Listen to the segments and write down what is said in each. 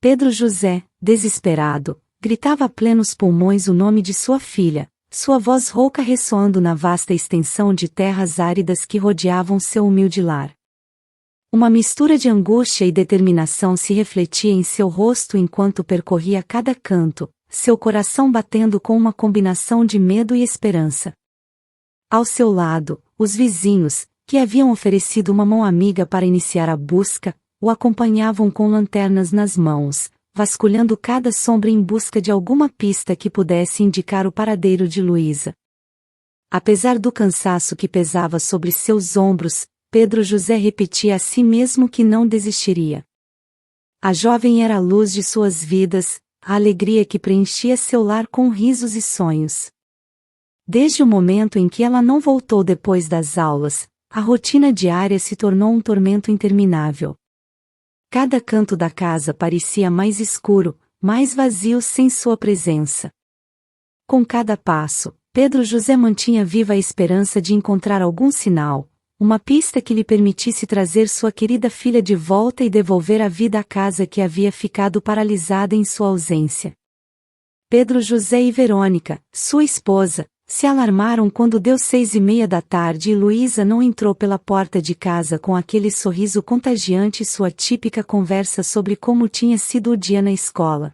Pedro José, desesperado, gritava a plenos pulmões o nome de sua filha, sua voz rouca ressoando na vasta extensão de terras áridas que rodeavam seu humilde lar. Uma mistura de angústia e determinação se refletia em seu rosto enquanto percorria cada canto, seu coração batendo com uma combinação de medo e esperança. Ao seu lado, os vizinhos, que haviam oferecido uma mão amiga para iniciar a busca, o acompanhavam com lanternas nas mãos, vasculhando cada sombra em busca de alguma pista que pudesse indicar o paradeiro de Luísa. Apesar do cansaço que pesava sobre seus ombros, Pedro José repetia a si mesmo que não desistiria. A jovem era a luz de suas vidas, a alegria que preenchia seu lar com risos e sonhos. Desde o momento em que ela não voltou depois das aulas, a rotina diária se tornou um tormento interminável. Cada canto da casa parecia mais escuro, mais vazio sem sua presença. Com cada passo, Pedro José mantinha viva a esperança de encontrar algum sinal, uma pista que lhe permitisse trazer sua querida filha de volta e devolver a vida à casa que havia ficado paralisada em sua ausência. Pedro José e Verônica, sua esposa, se alarmaram quando deu 6:30 da tarde e Luísa não entrou pela porta de casa com aquele sorriso contagiante e sua típica conversa sobre como tinha sido o dia na escola.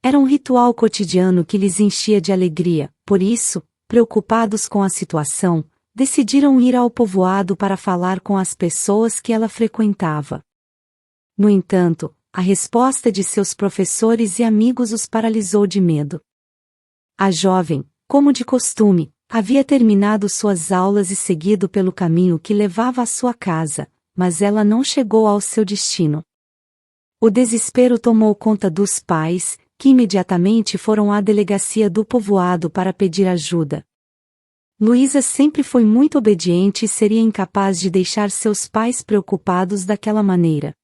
Era um ritual cotidiano que lhes enchia de alegria, por isso, preocupados com a situação, decidiram ir ao povoado para falar com as pessoas que ela frequentava. No entanto, a resposta de seus professores e amigos os paralisou de medo. A jovem, como de costume, havia terminado suas aulas e seguido pelo caminho que levava à sua casa, mas ela não chegou ao seu destino. O desespero tomou conta dos pais, que imediatamente foram à delegacia do povoado para pedir ajuda. Luísa sempre foi muito obediente e seria incapaz de deixar seus pais preocupados daquela maneira.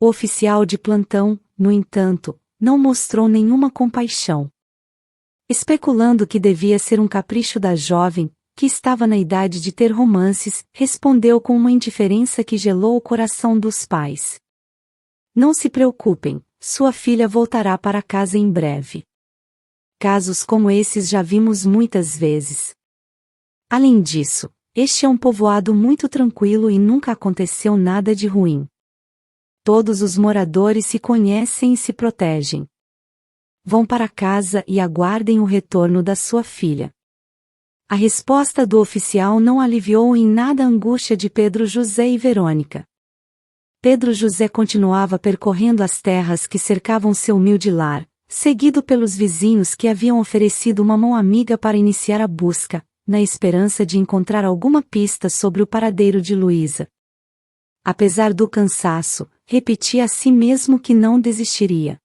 O oficial de plantão, no entanto, não mostrou nenhuma compaixão. Especulando que devia ser um capricho da jovem, que estava na idade de ter romances, respondeu com uma indiferença que gelou o coração dos pais. Não se preocupem, sua filha voltará para casa em breve. Casos como esses já vimos muitas vezes. Além disso, este é um povoado muito tranquilo e nunca aconteceu nada de ruim. Todos os moradores se conhecem e se protegem. Vão para casa e aguardem o retorno da sua filha. A resposta do oficial não aliviou em nada a angústia de Pedro José e Verônica. Pedro José continuava percorrendo as terras que cercavam seu humilde lar, seguido pelos vizinhos que haviam oferecido uma mão amiga para iniciar a busca, na esperança de encontrar alguma pista sobre o paradeiro de Luísa. Apesar do cansaço, repetia a si mesmo que não desistiria.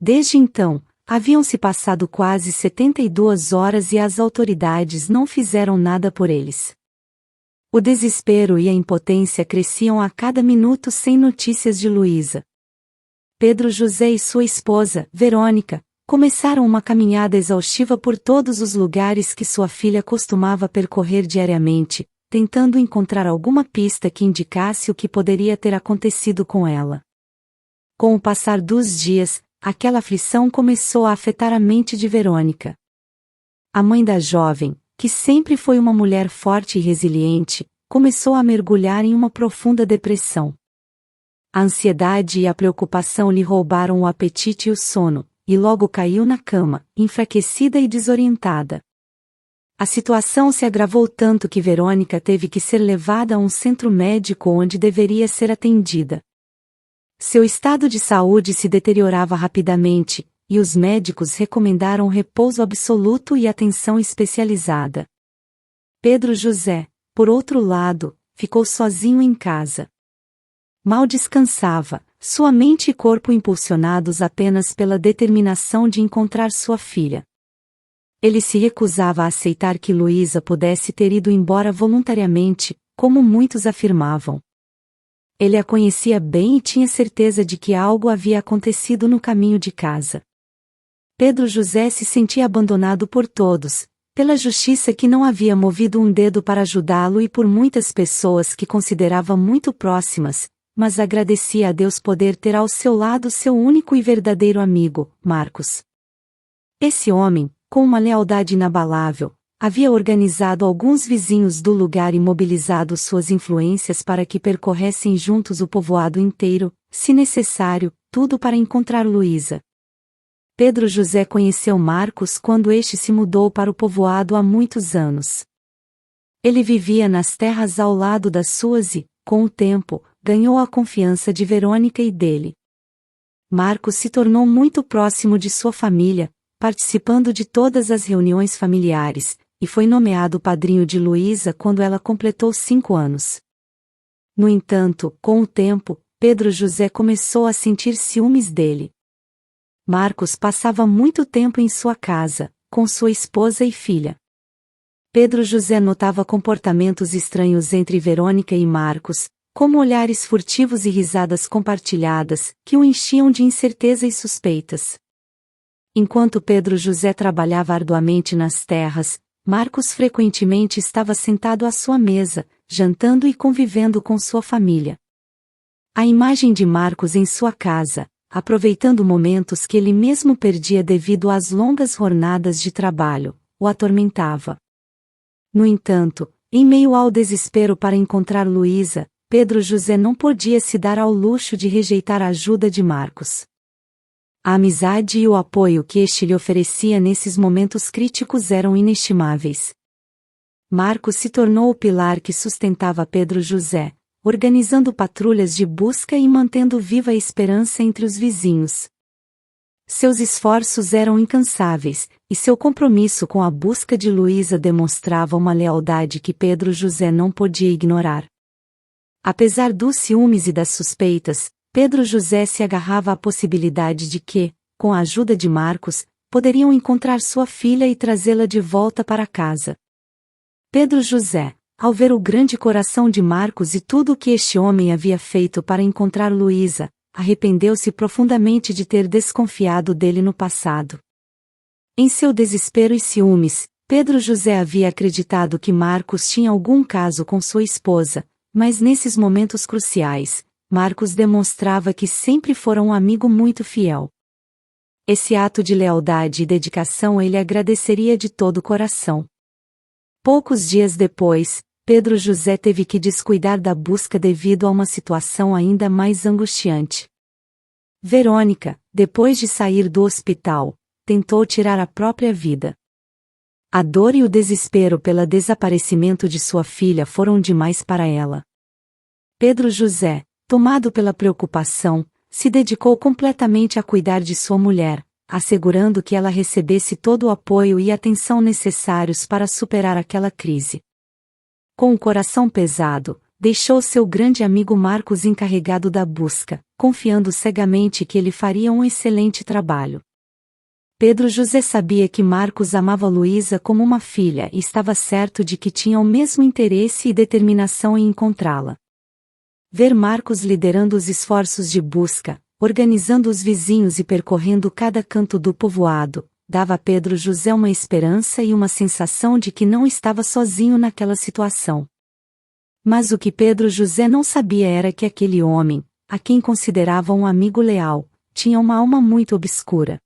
Desde então, haviam-se passado quase 72 horas e as autoridades não fizeram nada por eles. O desespero e a impotência cresciam a cada minuto sem notícias de Luísa. Pedro José e sua esposa, Verônica, começaram uma caminhada exaustiva por todos os lugares que sua filha costumava percorrer diariamente, tentando encontrar alguma pista que indicasse o que poderia ter acontecido com ela. Com o passar dos dias, aquela aflição começou a afetar a mente de Verônica. A mãe da jovem, que sempre foi uma mulher forte e resiliente, começou a mergulhar em uma profunda depressão. A ansiedade e a preocupação lhe roubaram o apetite e o sono, e logo caiu na cama, enfraquecida e desorientada. A situação se agravou tanto que Verônica teve que ser levada a um centro médico onde deveria ser atendida. Seu estado de saúde se deteriorava rapidamente, e os médicos recomendaram repouso absoluto e atenção especializada. Pedro José, por outro lado, ficou sozinho em casa. Mal descansava, sua mente e corpo impulsionados apenas pela determinação de encontrar sua filha. Ele se recusava a aceitar que Luísa pudesse ter ido embora voluntariamente, como muitos afirmavam. Ele a conhecia bem e tinha certeza de que algo havia acontecido no caminho de casa. Pedro José se sentia abandonado por todos, pela justiça que não havia movido um dedo para ajudá-lo e por muitas pessoas que considerava muito próximas, mas agradecia a Deus poder ter ao seu lado seu único e verdadeiro amigo, Marcos. Esse homem, com uma lealdade inabalável, havia organizado alguns vizinhos do lugar e mobilizado suas influências para que percorressem juntos o povoado inteiro, se necessário, tudo para encontrar Luísa. Pedro José conheceu Marcos quando este se mudou para o povoado há muitos anos. Ele vivia nas terras ao lado das suas e, com o tempo, ganhou a confiança de Verônica e dele. Marcos se tornou muito próximo de sua família, participando de todas as reuniões familiares, e foi nomeado padrinho de Luísa quando ela completou 5 anos. No entanto, com o tempo, Pedro José começou a sentir ciúmes dele. Marcos passava muito tempo em sua casa, com sua esposa e filha. Pedro José notava comportamentos estranhos entre Verônica e Marcos, como olhares furtivos e risadas compartilhadas, que o enchiam de incerteza e suspeitas. Enquanto Pedro José trabalhava arduamente nas terras, Marcos frequentemente estava sentado à sua mesa, jantando e convivendo com sua família. A imagem de Marcos em sua casa, aproveitando momentos que ele mesmo perdia devido às longas jornadas de trabalho, o atormentava. No entanto, em meio ao desespero para encontrar Luísa, Pedro José não podia se dar ao luxo de rejeitar a ajuda de Marcos. A amizade e o apoio que este lhe oferecia nesses momentos críticos eram inestimáveis. Marcos se tornou o pilar que sustentava Pedro José, organizando patrulhas de busca e mantendo viva a esperança entre os vizinhos. Seus esforços eram incansáveis, e seu compromisso com a busca de Luísa demonstrava uma lealdade que Pedro José não podia ignorar. Apesar dos ciúmes e das suspeitas, Pedro José se agarrava à possibilidade de que, com a ajuda de Marcos, poderiam encontrar sua filha e trazê-la de volta para casa. Pedro José, ao ver o grande coração de Marcos e tudo o que este homem havia feito para encontrar Luísa, arrependeu-se profundamente de ter desconfiado dele no passado. Em seu desespero e ciúmes, Pedro José havia acreditado que Marcos tinha algum caso com sua esposa, mas nesses momentos cruciais, Marcos demonstrava que sempre fora um amigo muito fiel. Esse ato de lealdade e dedicação ele agradeceria de todo o coração. Poucos dias depois, Pedro José teve que descuidar da busca devido a uma situação ainda mais angustiante. Verônica, depois de sair do hospital, tentou tirar a própria vida. A dor e o desespero pelo desaparecimento de sua filha foram demais para ela. Pedro José, tomado pela preocupação, se dedicou completamente a cuidar de sua mulher, assegurando que ela recebesse todo o apoio e atenção necessários para superar aquela crise. Com o coração pesado, deixou seu grande amigo Marcos encarregado da busca, confiando cegamente que ele faria um excelente trabalho. Pedro José sabia que Marcos amava Luísa como uma filha e estava certo de que tinha o mesmo interesse e determinação em encontrá-la. Ver Marcos liderando os esforços de busca, organizando os vizinhos e percorrendo cada canto do povoado, dava a Pedro José uma esperança e uma sensação de que não estava sozinho naquela situação. Mas o que Pedro José não sabia era que aquele homem, a quem considerava um amigo leal, tinha uma alma muito obscura.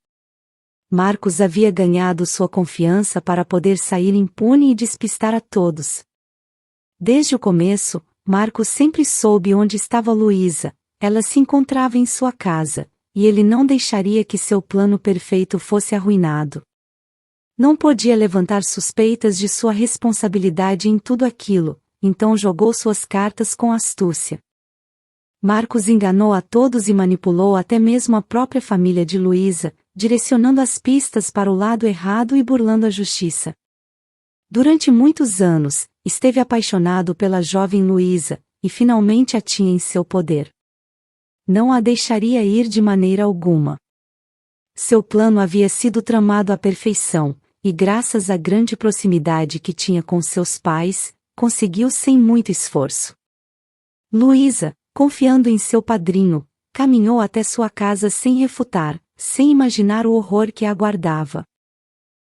Marcos havia ganhado sua confiança para poder sair impune e despistar a todos. Desde o começo, Marcos sempre soube onde estava Luísa, ela se encontrava em sua casa, e ele não deixaria que seu plano perfeito fosse arruinado. Não podia levantar suspeitas de sua responsabilidade em tudo aquilo, então jogou suas cartas com astúcia. Marcos enganou a todos e manipulou até mesmo a própria família de Luísa, direcionando as pistas para o lado errado e burlando a justiça. Durante muitos anos, esteve apaixonado pela jovem Luísa, e finalmente a tinha em seu poder. Não a deixaria ir de maneira alguma. Seu plano havia sido tramado à perfeição, e graças à grande proximidade que tinha com seus pais, conseguiu sem muito esforço. Luísa, confiando em seu padrinho, caminhou até sua casa sem refutar, sem imaginar o horror que a aguardava.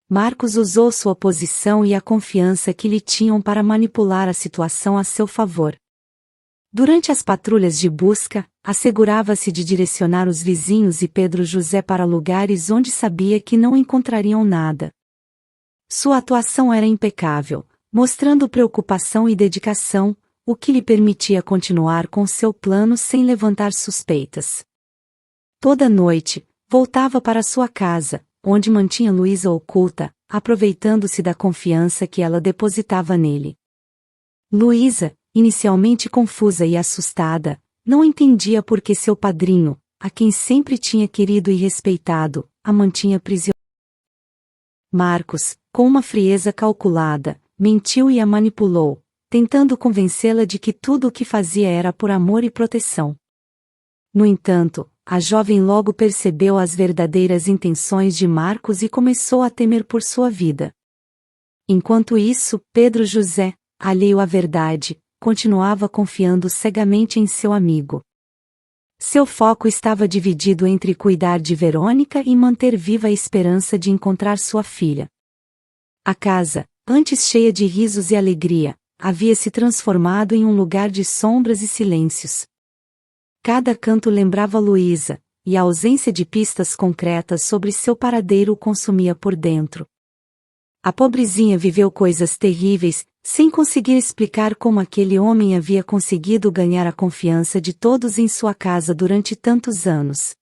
Marcos usou sua posição e a confiança que lhe tinham para manipular a situação a seu favor. Durante as patrulhas de busca, assegurava-se de direcionar os vizinhos e Pedro José para lugares onde sabia que não encontrariam nada. Sua atuação era impecável, mostrando preocupação e dedicação, o que lhe permitia continuar com seu plano sem levantar suspeitas. Toda noite, voltava para sua casa, onde mantinha Luísa oculta, aproveitando-se da confiança que ela depositava nele. Luísa, inicialmente confusa e assustada, não entendia por que seu padrinho, a quem sempre tinha querido e respeitado, a mantinha prisioneira. Marcos, com uma frieza calculada, mentiu e a manipulou, tentando convencê-la de que tudo o que fazia era por amor e proteção. No entanto, a jovem logo percebeu as verdadeiras intenções de Marcos e começou a temer por sua vida. Enquanto isso, Pedro José, alheio à verdade, continuava confiando cegamente em seu amigo. Seu foco estava dividido entre cuidar de Verônica e manter viva a esperança de encontrar sua filha. A casa, antes cheia de risos e alegria, havia se transformado em um lugar de sombras e silêncios. Cada canto lembrava Luísa, e a ausência de pistas concretas sobre seu paradeiro o consumia por dentro. A pobrezinha viveu coisas terríveis, sem conseguir explicar como aquele homem havia conseguido ganhar a confiança de todos em sua casa durante tantos anos.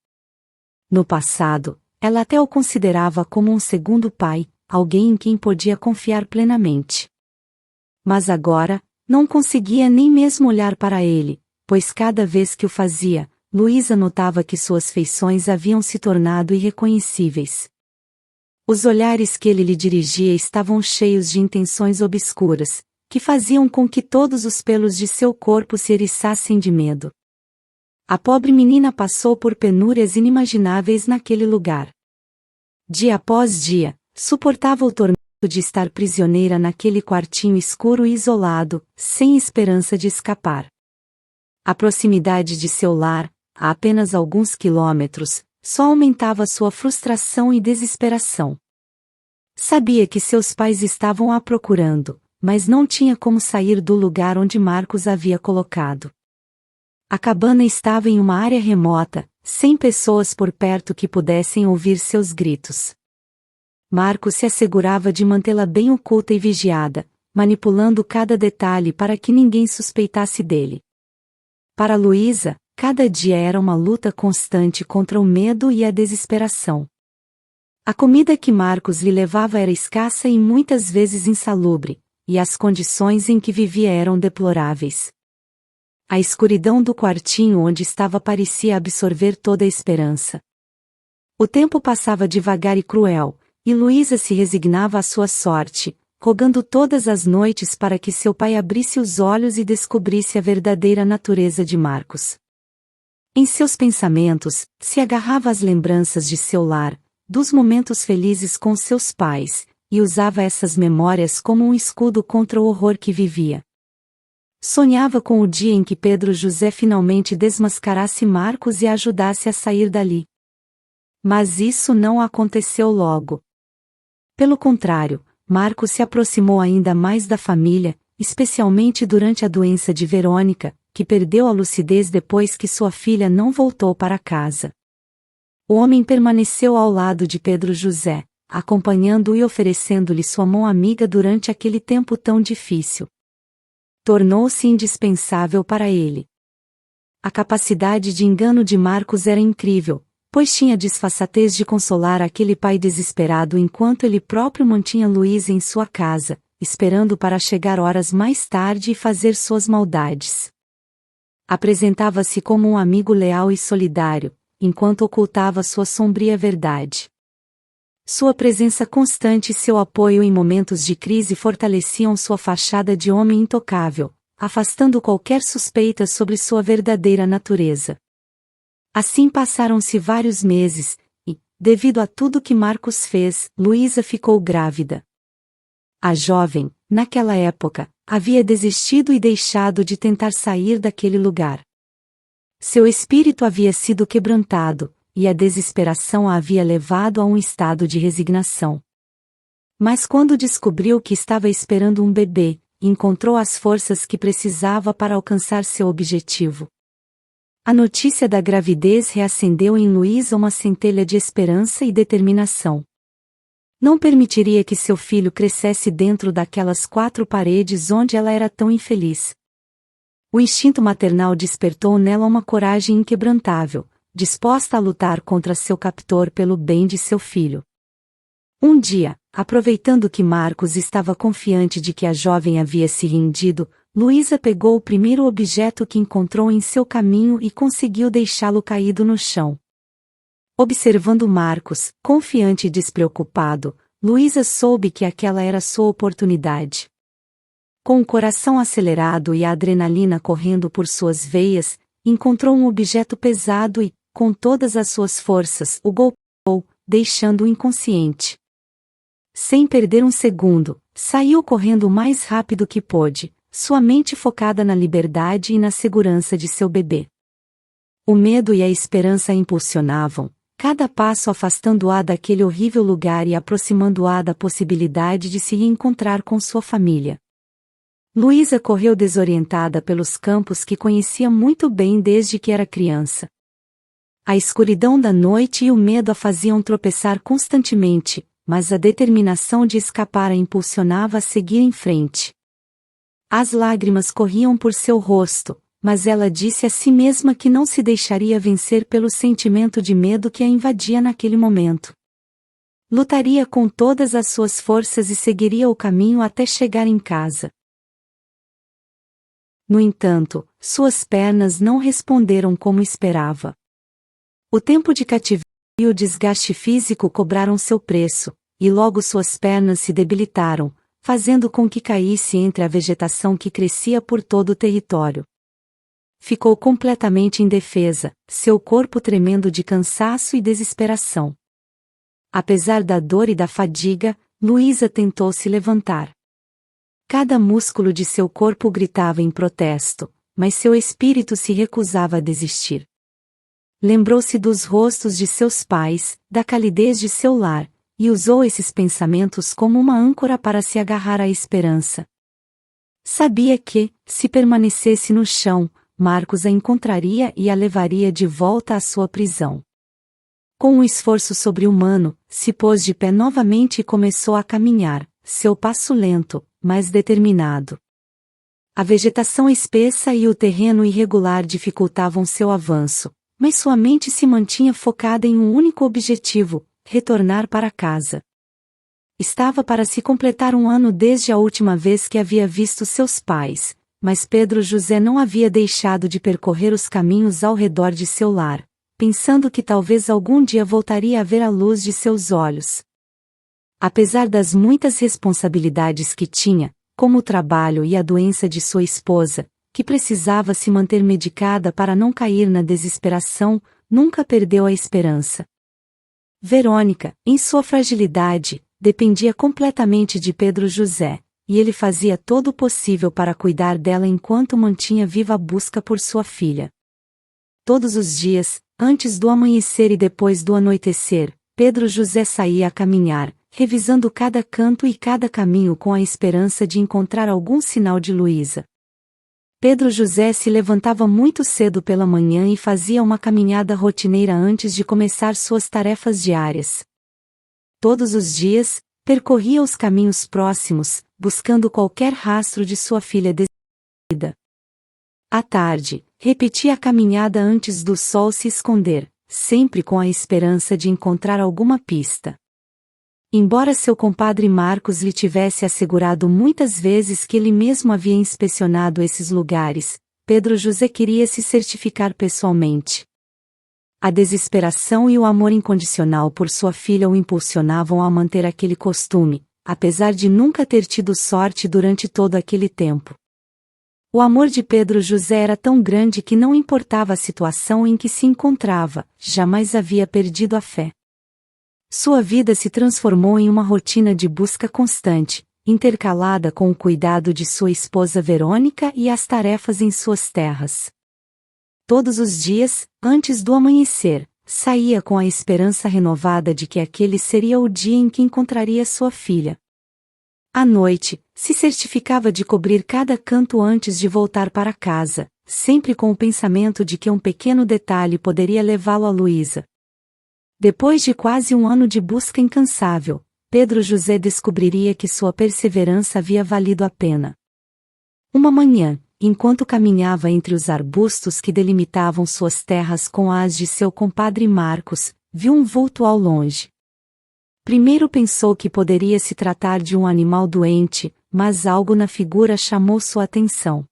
No passado, ela até o considerava como um segundo pai, alguém em quem podia confiar plenamente. Mas agora, não conseguia nem mesmo olhar para ele, pois cada vez que o fazia, Luísa notava que suas feições haviam se tornado irreconhecíveis. Os olhares que ele lhe dirigia estavam cheios de intenções obscuras, que faziam com que todos os pelos de seu corpo se eriçassem de medo. A pobre menina passou por penúrias inimagináveis naquele lugar. Dia após dia, suportava o tormento de estar prisioneira naquele quartinho escuro e isolado, sem esperança de escapar. A proximidade de seu lar, a apenas alguns quilômetros, só aumentava sua frustração e desesperação. Sabia que seus pais estavam a procurando, mas não tinha como sair do lugar onde Marcos havia colocado. A cabana estava em uma área remota, sem pessoas por perto que pudessem ouvir seus gritos. Marcos se assegurava de mantê-la bem oculta e vigiada, manipulando cada detalhe para que ninguém suspeitasse dele. Para Luísa, cada dia era uma luta constante contra o medo e a desesperação. A comida que Marcos lhe levava era escassa e muitas vezes insalubre, e as condições em que vivia eram deploráveis. A escuridão do quartinho onde estava parecia absorver toda a esperança. O tempo passava devagar e cruel, e Luísa se resignava à sua sorte, rogando todas as noites para que seu pai abrisse os olhos e descobrisse a verdadeira natureza de Marcos. Em seus pensamentos, se agarrava às lembranças de seu lar, dos momentos felizes com seus pais, e usava essas memórias como um escudo contra o horror que vivia. Sonhava com o dia em que Pedro José finalmente desmascarasse Marcos e ajudasse a sair dali. Mas isso não aconteceu logo. Pelo contrário, Marcos se aproximou ainda mais da família, especialmente durante a doença de Verônica, que perdeu a lucidez depois que sua filha não voltou para casa. O homem permaneceu ao lado de Pedro José, acompanhando-o e oferecendo-lhe sua mão amiga durante aquele tempo tão difícil. Tornou-se indispensável para ele. A capacidade de engano de Marcos era incrível, pois tinha a disfarçatez de consolar aquele pai desesperado enquanto ele próprio mantinha Luísa em sua casa, esperando para chegar horas mais tarde e fazer suas maldades. Apresentava-se como um amigo leal e solidário, enquanto ocultava sua sombria verdade. Sua presença constante e seu apoio em momentos de crise fortaleciam sua fachada de homem intocável, afastando qualquer suspeita sobre sua verdadeira natureza. Assim passaram-se vários meses, e, devido a tudo que Marcos fez, Luísa ficou grávida. A jovem, naquela época, havia desistido e deixado de tentar sair daquele lugar. Seu espírito havia sido quebrantado, e a desesperação a havia levado a um estado de resignação. Mas quando descobriu que estava esperando um bebê, e encontrou as forças que precisava para alcançar seu objetivo. A notícia da gravidez reacendeu em Luísa uma centelha de esperança e determinação. Não permitiria que seu filho crescesse dentro daquelas 4 paredes onde ela era tão infeliz. O instinto maternal despertou nela uma coragem inquebrantável, disposta a lutar contra seu captor pelo bem de seu filho. Um dia, aproveitando que Marcos estava confiante de que a jovem havia se rendido, Luísa pegou o primeiro objeto que encontrou em seu caminho e conseguiu deixá-lo caído no chão. Observando Marcos, confiante e despreocupado, Luísa soube que aquela era sua oportunidade. Com o coração acelerado e a adrenalina correndo por suas veias, encontrou um objeto pesado e, com todas as suas forças, o golpeou, deixando-o inconsciente. Sem perder um segundo, saiu correndo o mais rápido que pôde, sua mente focada na liberdade e na segurança de seu bebê. O medo e a esperança a impulsionavam, cada passo afastando-a daquele horrível lugar e aproximando-a da possibilidade de se reencontrar com sua família. Luísa correu desorientada pelos campos que conhecia muito bem desde que era criança. A escuridão da noite e o medo a faziam tropeçar constantemente, mas a determinação de escapar a impulsionava a seguir em frente. As lágrimas corriam por seu rosto, mas ela disse a si mesma que não se deixaria vencer pelo sentimento de medo que a invadia naquele momento. Lutaria com todas as suas forças e seguiria o caminho até chegar em casa. No entanto, suas pernas não responderam como esperava. O tempo de cativeiro e o desgaste físico cobraram seu preço, e logo suas pernas se debilitaram, fazendo com que caísse entre a vegetação que crescia por todo o território. Ficou completamente indefesa, seu corpo tremendo de cansaço e desesperação. Apesar da dor e da fadiga, Luísa tentou se levantar. Cada músculo de seu corpo gritava em protesto, mas seu espírito se recusava a desistir. Lembrou-se dos rostos de seus pais, da calidez de seu lar, e usou esses pensamentos como uma âncora para se agarrar à esperança. Sabia que, se permanecesse no chão, Marcos a encontraria e a levaria de volta à sua prisão. Com um esforço sobre-humano, se pôs de pé novamente e começou a caminhar, seu passo lento, mas determinado. A vegetação espessa e o terreno irregular dificultavam seu avanço, mas sua mente se mantinha focada em um único objetivo: retornar para casa. Estava para se completar 1 ano desde a última vez que havia visto seus pais, mas Pedro José não havia deixado de percorrer os caminhos ao redor de seu lar, pensando que talvez algum dia voltaria a ver a luz de seus olhos. Apesar das muitas responsabilidades que tinha, como o trabalho e a doença de sua esposa, que precisava se manter medicada para não cair na desesperação, nunca perdeu a esperança. Verônica, em sua fragilidade, dependia completamente de Pedro José, e ele fazia todo o possível para cuidar dela enquanto mantinha viva a busca por sua filha. Todos os dias, antes do amanhecer e depois do anoitecer, Pedro José saía a caminhar, revisando cada canto e cada caminho com a esperança de encontrar algum sinal de Luísa. Pedro José se levantava muito cedo pela manhã e fazia uma caminhada rotineira antes de começar suas tarefas diárias. Todos os dias, percorria os caminhos próximos, buscando qualquer rastro de sua filha desaparecida. À tarde, repetia a caminhada antes do sol se esconder, sempre com a esperança de encontrar alguma pista. Embora seu compadre Marcos lhe tivesse assegurado muitas vezes que ele mesmo havia inspecionado esses lugares, Pedro José queria se certificar pessoalmente. A desesperação e o amor incondicional por sua filha o impulsionavam a manter aquele costume, apesar de nunca ter tido sorte durante todo aquele tempo. O amor de Pedro José era tão grande que não importava a situação em que se encontrava, jamais havia perdido a fé. Sua vida se transformou em uma rotina de busca constante, intercalada com o cuidado de sua esposa Verônica e as tarefas em suas terras. Todos os dias, antes do amanhecer, saía com a esperança renovada de que aquele seria o dia em que encontraria sua filha. À noite, se certificava de cobrir cada canto antes de voltar para casa, sempre com o pensamento de que um pequeno detalhe poderia levá-lo a Luísa. Depois de quase um ano de busca incansável, Pedro José descobriria que sua perseverança havia valido a pena. Uma manhã, enquanto caminhava entre os arbustos que delimitavam suas terras com as de seu compadre Marcos, viu um vulto ao longe. Primeiro pensou que poderia se tratar de um animal doente, mas algo na figura chamou sua atenção.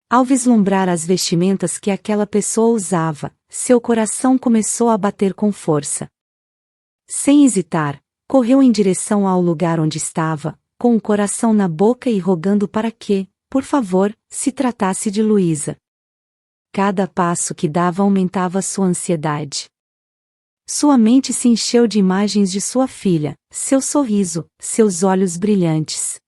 Ao vislumbrar as vestimentas que aquela pessoa usava, seu coração começou a bater com força. Sem hesitar, correu em direção ao lugar onde estava, com o coração na boca e rogando para que, por favor, se tratasse de Luísa. Cada passo que dava aumentava sua ansiedade. Sua mente se encheu de imagens de sua filha, seu sorriso, seus olhos brilhantes.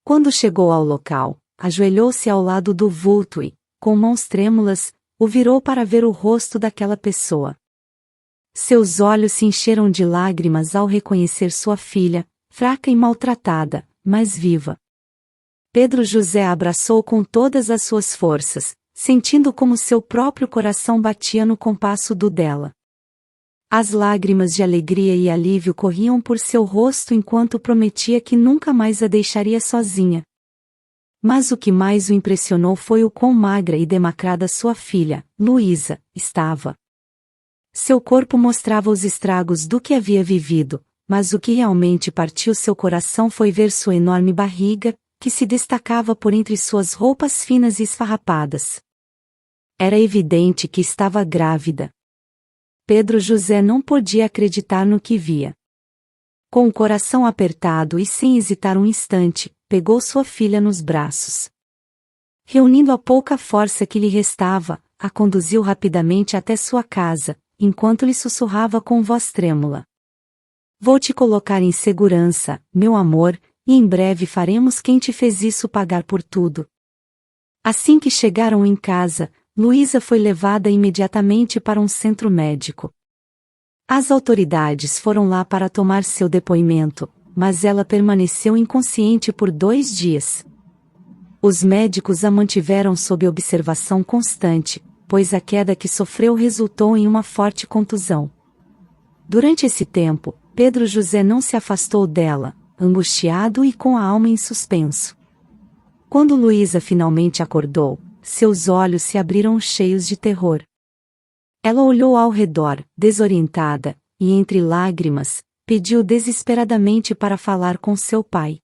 Quando chegou ao local, ajoelhou-se ao lado do vulto e, com mãos trêmulas, o virou para ver o rosto daquela pessoa. Seus olhos se encheram de lágrimas ao reconhecer sua filha, fraca e maltratada, mas viva. Pedro José a abraçou com todas as suas forças, sentindo como seu próprio coração batia no compasso do dela. As lágrimas de alegria e alívio corriam por seu rosto enquanto prometia que nunca mais a deixaria sozinha. Mas o que mais o impressionou foi o quão magra e demacrada sua filha, Luísa, estava. Seu corpo mostrava os estragos do que havia vivido, mas o que realmente partiu seu coração foi ver sua enorme barriga, que se destacava por entre suas roupas finas e esfarrapadas. Era evidente que estava grávida. Pedro José não podia acreditar no que via. Com o coração apertado e sem hesitar um instante, pegou sua filha nos braços. Reunindo a pouca força que lhe restava, a conduziu rapidamente até sua casa, enquanto lhe sussurrava com voz trêmula: "Vou te colocar em segurança, meu amor, e em breve faremos quem te fez isso pagar por tudo." Assim que chegaram em casa, Luísa foi levada imediatamente para um centro médico. As autoridades foram lá para tomar seu depoimento, mas ela permaneceu inconsciente por 2 dias. Os médicos a mantiveram sob observação constante, pois a queda que sofreu resultou em uma forte contusão. Durante esse tempo, Pedro José não se afastou dela, angustiado e com a alma em suspenso. Quando Luísa finalmente acordou, seus olhos se abriram cheios de terror. Ela olhou ao redor, desorientada, e entre lágrimas, pediu desesperadamente para falar com seu pai.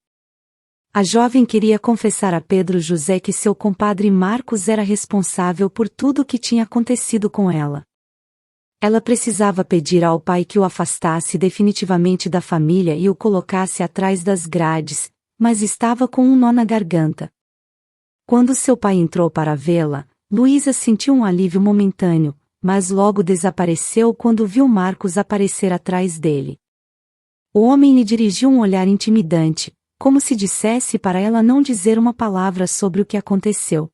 A jovem queria confessar a Pedro José que seu compadre Marcos era responsável por tudo o que tinha acontecido com ela. Ela precisava pedir ao pai que o afastasse definitivamente da família e o colocasse atrás das grades, mas estava com um nó na garganta. Quando seu pai entrou para vê-la, Luísa sentiu um alívio momentâneo, mas logo desapareceu quando viu Marcos aparecer atrás dele. O homem lhe dirigiu um olhar intimidante, como se dissesse para ela não dizer uma palavra sobre o que aconteceu.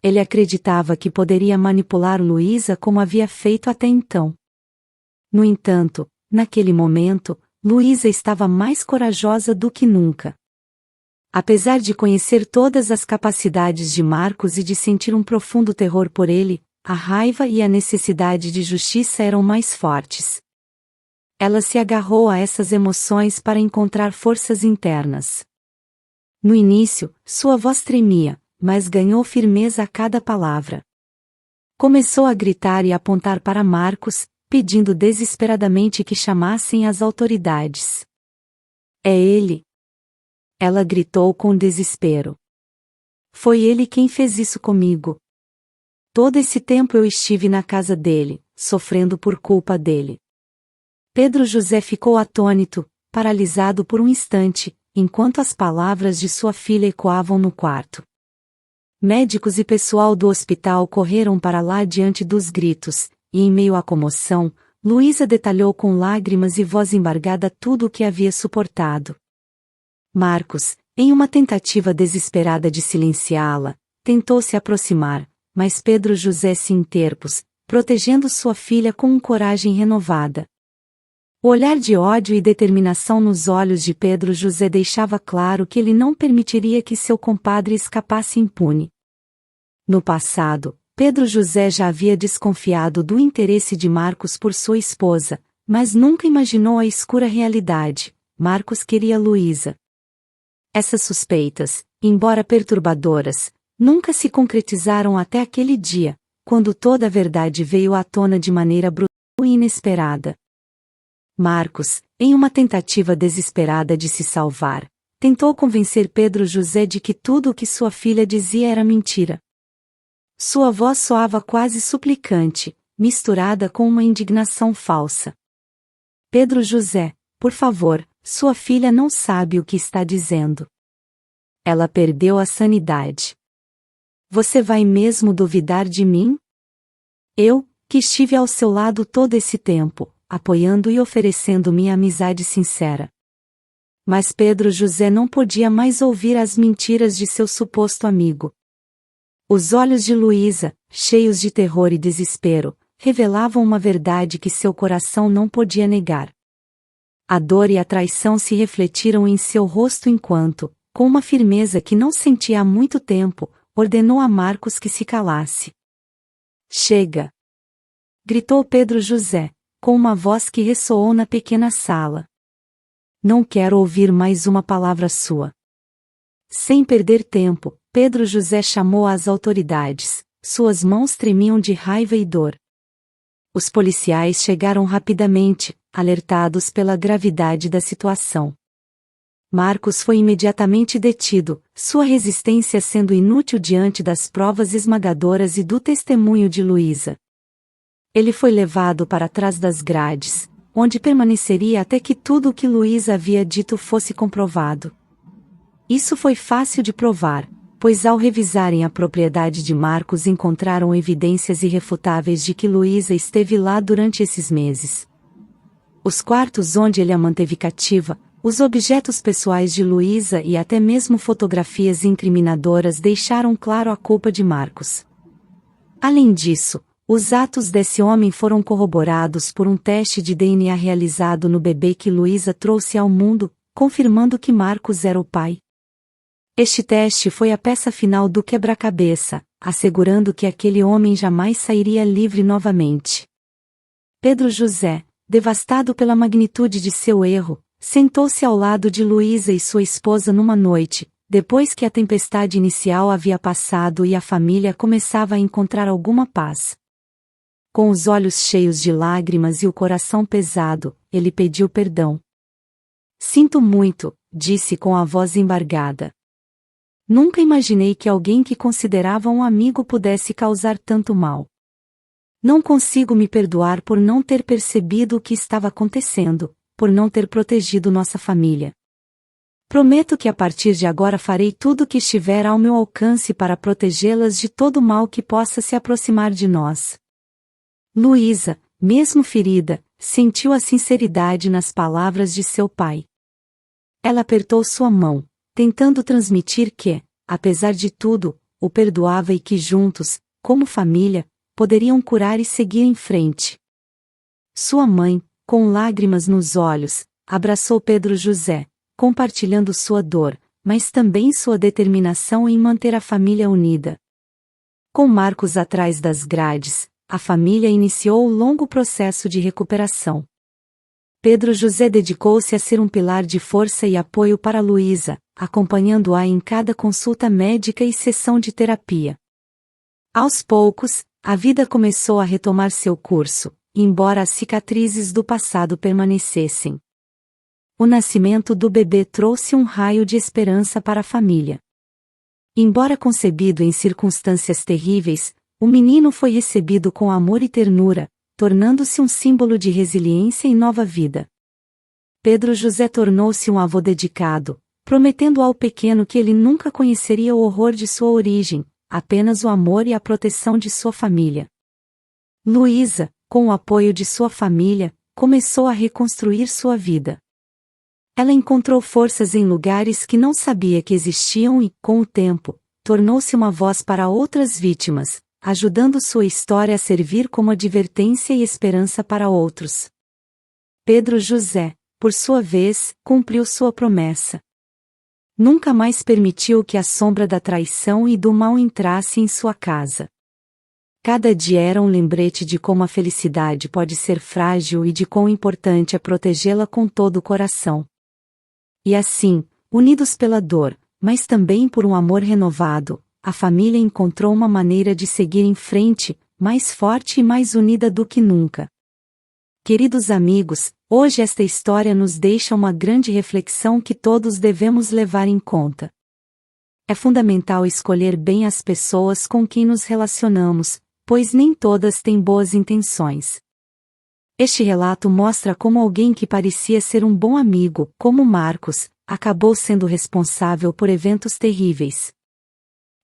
Ele acreditava que poderia manipular Luísa como havia feito até então. No entanto, naquele momento, Luísa estava mais corajosa do que nunca. Apesar de conhecer todas as capacidades de Marcos e de sentir um profundo terror por ele, a raiva e a necessidade de justiça eram mais fortes. Ela se agarrou a essas emoções para encontrar forças internas. No início, sua voz tremia, mas ganhou firmeza a cada palavra. Começou a gritar e apontar para Marcos, pedindo desesperadamente que chamassem as autoridades. "É ele!" Ela gritou com desespero. "Foi ele quem fez isso comigo. Todo esse tempo eu estive na casa dele, sofrendo por culpa dele." Pedro José ficou atônito, paralisado por um instante, enquanto as palavras de sua filha ecoavam no quarto. Médicos e pessoal do hospital correram para lá diante dos gritos, e em meio à comoção, Luísa detalhou com lágrimas e voz embargada tudo o que havia suportado. Marcos, em uma tentativa desesperada de silenciá-la, tentou se aproximar, mas Pedro José se interpôs, protegendo sua filha com coragem renovada. O olhar de ódio e determinação nos olhos de Pedro José deixava claro que ele não permitiria que seu compadre escapasse impune. No passado, Pedro José já havia desconfiado do interesse de Marcos por sua esposa, mas nunca imaginou a escura realidade: Marcos queria Luísa. Essas suspeitas, embora perturbadoras, nunca se concretizaram até aquele dia, quando toda a verdade veio à tona de maneira brutal e inesperada. Marcos, em uma tentativa desesperada de se salvar, tentou convencer Pedro José de que tudo o que sua filha dizia era mentira. Sua voz soava quase suplicante, misturada com uma indignação falsa. Pedro José, por favor, sua filha não sabe o que está dizendo. Ela perdeu a sanidade. Você vai mesmo duvidar de mim? Eu, que estive ao seu lado todo esse tempo, apoiando e oferecendo minha amizade sincera. Mas Pedro José não podia mais ouvir as mentiras de seu suposto amigo. Os olhos de Luísa, cheios de terror e desespero, revelavam uma verdade que seu coração não podia negar. A dor e a traição se refletiram em seu rosto enquanto, com uma firmeza que não sentia há muito tempo, ordenou a Marcos que se calasse. Chega! Gritou Pedro José, com uma voz que ressoou na pequena sala. Não quero ouvir mais uma palavra sua. Sem perder tempo, Pedro José chamou as autoridades, suas mãos tremiam de raiva e dor. Os policiais chegaram rapidamente, alertados pela gravidade da situação. Marcos foi imediatamente detido, sua resistência sendo inútil diante das provas esmagadoras e do testemunho de Luísa. Ele foi levado para trás das grades, onde permaneceria até que tudo o que Luísa havia dito fosse comprovado. Isso foi fácil de provar, pois ao revisarem a propriedade de Marcos encontraram evidências irrefutáveis de que Luísa esteve lá durante esses meses. Os quartos onde ele a manteve cativa, os objetos pessoais de Luísa e até mesmo fotografias incriminadoras deixaram claro a culpa de Marcos. Além disso, os atos desse homem foram corroborados por um teste de DNA realizado no bebê que Luísa trouxe ao mundo, confirmando que Marcos era o pai. Este teste foi a peça final do quebra-cabeça, assegurando que aquele homem jamais sairia livre novamente. Pedro José, devastado pela magnitude de seu erro, sentou-se ao lado de Luísa e sua esposa numa noite, depois que a tempestade inicial havia passado e a família começava a encontrar alguma paz. Com os olhos cheios de lágrimas e o coração pesado, ele pediu perdão. Sinto muito, disse com a voz embargada. Nunca imaginei que alguém que considerava um amigo pudesse causar tanto mal. Não consigo me perdoar por não ter percebido o que estava acontecendo, por não ter protegido nossa família. Prometo que a partir de agora farei tudo o que estiver ao meu alcance para protegê-las de todo mal que possa se aproximar de nós. Luísa, mesmo ferida, sentiu a sinceridade nas palavras de seu pai. Ela apertou sua mão, tentando transmitir que, apesar de tudo, o perdoava e que juntos, como família, poderiam curar e seguir em frente. Sua mãe, com lágrimas nos olhos, abraçou Pedro José, compartilhando sua dor, mas também sua determinação em manter a família unida. Com Marcos atrás das grades, a família iniciou o longo processo de recuperação. Pedro José dedicou-se a ser um pilar de força e apoio para Luísa, acompanhando-a em cada consulta médica e sessão de terapia. Aos poucos, a vida começou a retomar seu curso, embora as cicatrizes do passado permanecessem. O nascimento do bebê trouxe um raio de esperança para a família. Embora concebido em circunstâncias terríveis, o menino foi recebido com amor e ternura, tornando-se um símbolo de resiliência e nova vida. Pedro José tornou-se um avô dedicado, prometendo ao pequeno que ele nunca conheceria o horror de sua origem, apenas o amor e a proteção de sua família. Luísa, com o apoio de sua família, começou a reconstruir sua vida. Ela encontrou forças em lugares que não sabia que existiam e, com o tempo, tornou-se uma voz para outras vítimas, ajudando sua história a servir como advertência e esperança para outros. Pedro José, por sua vez, cumpriu sua promessa. Nunca mais permitiu que a sombra da traição e do mal entrasse em sua casa. Cada dia era um lembrete de como a felicidade pode ser frágil e de quão importante é protegê-la com todo o coração. E assim, unidos pela dor, mas também por um amor renovado, a família encontrou uma maneira de seguir em frente, mais forte e mais unida do que nunca. Queridos amigos, hoje esta história nos deixa uma grande reflexão que todos devemos levar em conta. É fundamental escolher bem as pessoas com quem nos relacionamos, pois nem todas têm boas intenções. Este relato mostra como alguém que parecia ser um bom amigo, como Marcos, acabou sendo responsável por eventos terríveis.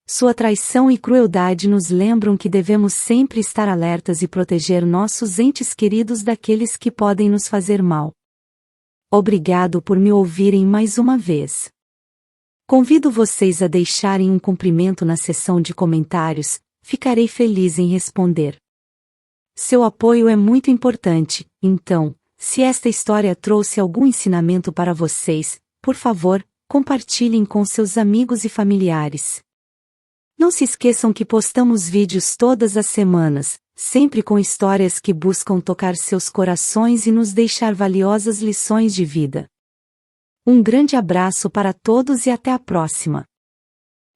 Sua traição e crueldade nos lembram que devemos sempre estar alertas e proteger nossos entes queridos daqueles que podem nos fazer mal. Obrigado por me ouvirem mais uma vez. Convido vocês a deixarem um cumprimento na seção de comentários, ficarei feliz em responder. Seu apoio é muito importante, então, se esta história trouxe algum ensinamento para vocês, por favor, compartilhem com seus amigos e familiares. Não se esqueçam que postamos vídeos todas as semanas, sempre com histórias que buscam tocar seus corações e nos deixar valiosas lições de vida. Um grande abraço para todos e até a próxima.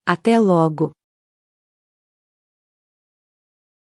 Até logo!